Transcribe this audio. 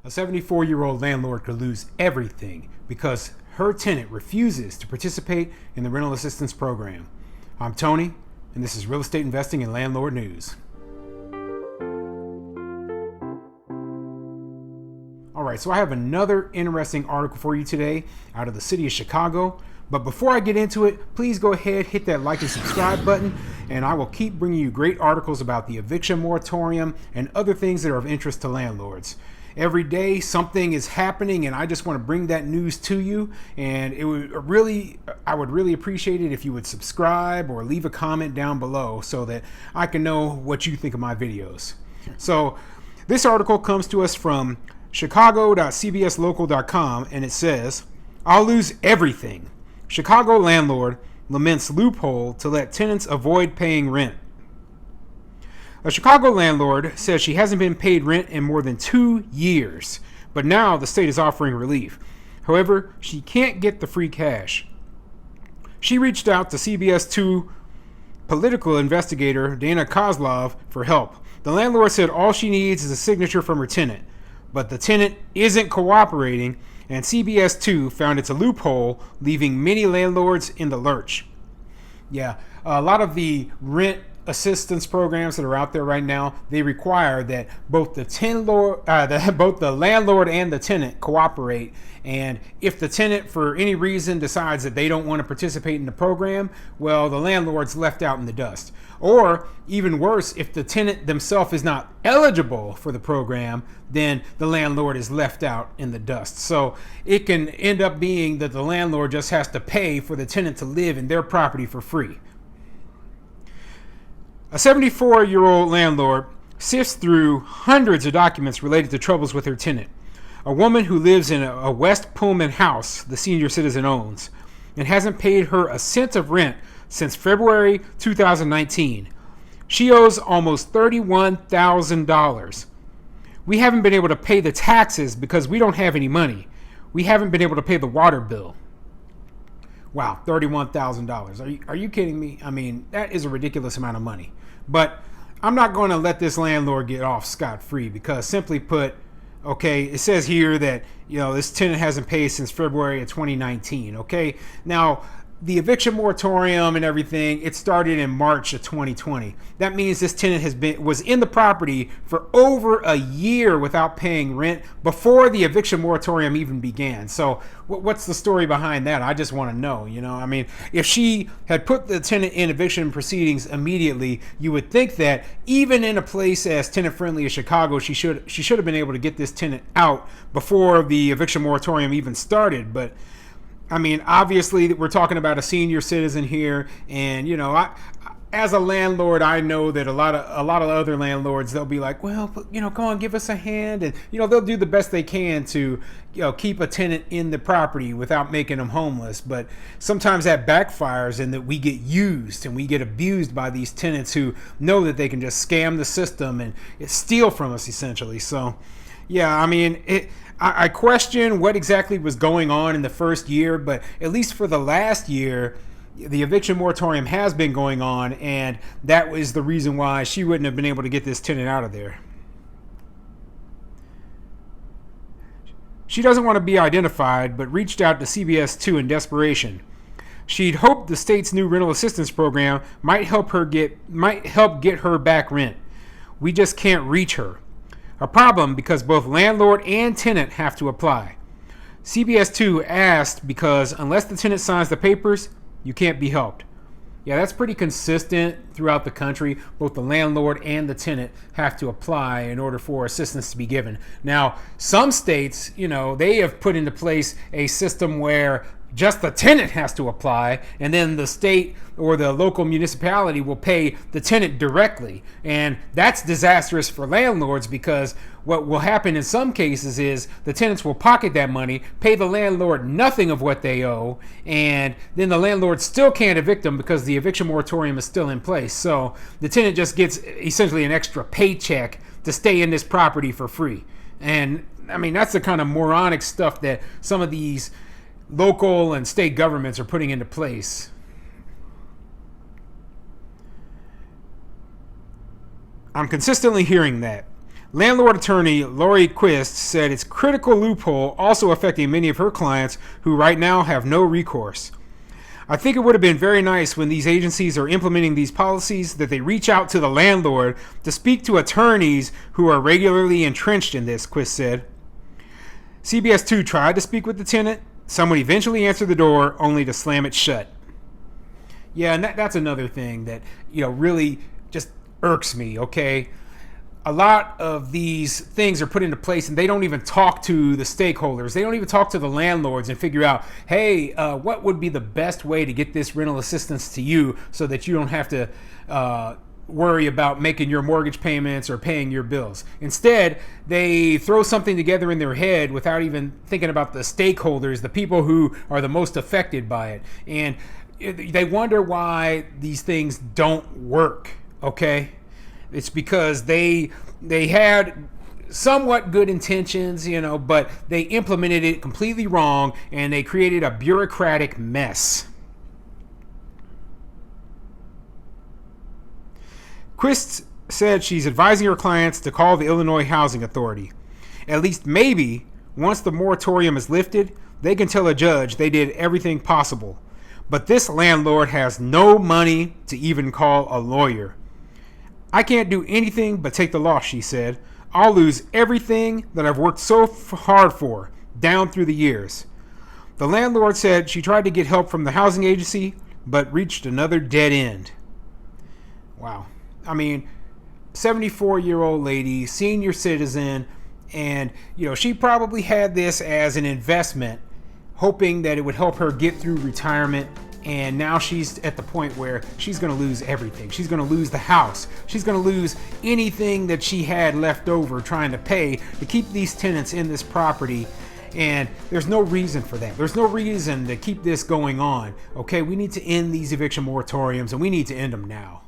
A 74-year-old landlord could lose everything because her tenant refuses to participate in the rental assistance program. I'm Tony, and this is Real Estate Investing and Landlord News. All right, so I have another interesting article for you today out of the city of Chicago. But before I get into it, please go ahead, hit that like and subscribe button, and I will keep bringing you great articles about the eviction moratorium and other things that are of interest to landlords. Every day something is happening, and I just want to bring that news to you. And I would really appreciate it if you would subscribe or leave a comment down below so that I can know what you think of my videos. So this article comes to us from chicago.cbslocal.com, and it says, "I'll lose everything. Chicago landlord laments loophole to let tenants avoid paying rent." A Chicago landlord says she hasn't been paid rent in more than 2 years, but now the state is offering relief. However, she can't get the free cash. She reached out to CBS 2 political investigator Dana Kozlov for help. The landlord said all she needs is a signature from her tenant, but the tenant isn't cooperating, and CBS 2 found it's a loophole, leaving many landlords in the lurch. Yeah, a lot of the rent assistance programs that are out there right now, they require that both the landlord and the tenant cooperate. And if the tenant, for any reason, decides that they don't want to participate in the program, well, the landlord's left out in the dust. Or even worse, if the tenant themselves is not eligible for the program, then the landlord is left out in the dust. So it can end up being that the landlord just has to pay for the tenant to live in their property for free. A 74-year-old landlord sifts through hundreds of documents related to troubles with her tenant, a woman who lives in a West Pullman house the senior citizen owns, and hasn't paid her a cent of rent since February 2019. She owes almost $31,000. "We haven't been able to pay the taxes because we don't have any money. We haven't been able to pay the water bill." Wow, $31,000. Are you kidding me? I mean, that is a ridiculous amount of money. But I'm not going to let this landlord get off scot-free because, simply put, okay, it says here that, this tenant hasn't paid since February of 2019, okay? Now, the eviction moratorium and everything, it started in March of 2020. That means this tenant was in the property for over a year without paying rent before the eviction moratorium even began. So what's the story behind that? I just want to know. I mean, if she had put the tenant in eviction proceedings immediately, you would think that even in a place as tenant-friendly as Chicago, she should have been able to get this tenant out before the eviction moratorium even started. But I mean, obviously, we're talking about a senior citizen here, and as a landlord, I know that a lot of other landlords, they'll be like, well, come on, give us a hand, and they'll do the best they can to keep a tenant in the property without making them homeless. But sometimes that backfires, in that we get used and we get abused by these tenants who know that they can just scam the system and steal from us, essentially. So, yeah, I mean, I question what exactly was going on in the first year, but at least for the last year, the eviction moratorium has been going on, and that was the reason why she wouldn't have been able to get this tenant out of there. She doesn't want to be identified, but reached out to CBS 2 in desperation. She'd hoped the state's new rental assistance program might help get her back rent. "We just can't reach her. A problem because both landlord and tenant have to apply." CBS 2 asked because unless the tenant signs the papers, you can't be helped. Yeah, that's pretty consistent throughout the country. Both the landlord and the tenant have to apply in order for assistance to be given. Now, some states, they have put into place a system where just the tenant has to apply, and then the state or the local municipality will pay the tenant directly. And that's disastrous for landlords, because what will happen in some cases is the tenants will pocket that money, pay the landlord nothing of what they owe, and then the landlord still can't evict them because the eviction moratorium is still in place. So the tenant just gets essentially an extra paycheck to stay in this property for free. And I mean, that's the kind of moronic stuff that some of these local and state governments are putting into place. I'm consistently hearing that Landlord attorney Lori Quist said it's critical loophole also affecting many of her clients who right now have no recourse. I think it would have been very nice when these agencies are implementing these policies that they reach out to the landlord to speak to attorneys who are regularly entrenched in this, Quist said. CBS 2 tried to speak with the tenant. Someone eventually answered the door only to slam it shut. Yeah, and that's another thing that, really just irks me, okay? A lot of these things are put into place and they don't even talk to the stakeholders. They don't even talk to the landlords and figure out, hey, what would be the best way to get this rental assistance to you so that you don't have to worry about making your mortgage payments or paying your bills. Instead, they throw something together in their head without even thinking about the stakeholders, the people who are the most affected by it. And they wonder why these things don't work, okay? It's because they had somewhat good intentions, but they implemented it completely wrong and they created a bureaucratic mess. Quist said she's advising her clients to call the Illinois Housing Authority. At least maybe once the moratorium is lifted, they can tell a judge they did everything possible. But this landlord has no money to even call a lawyer. I can't do anything but take the loss, she said. I'll lose everything that I've worked so hard for, down through the years. The landlord said she tried to get help from the housing agency, but reached another dead end. Wow. I mean, 74-year-old lady, senior citizen, and, she probably had this as an investment, hoping that it would help her get through retirement. And now she's at the point where she's going to lose everything. She's going to lose the house. She's going to lose anything that she had left over trying to pay to keep these tenants in this property. And there's no reason for that. There's no reason to keep this going on. Okay, we need to end these eviction moratoriums and we need to end them now.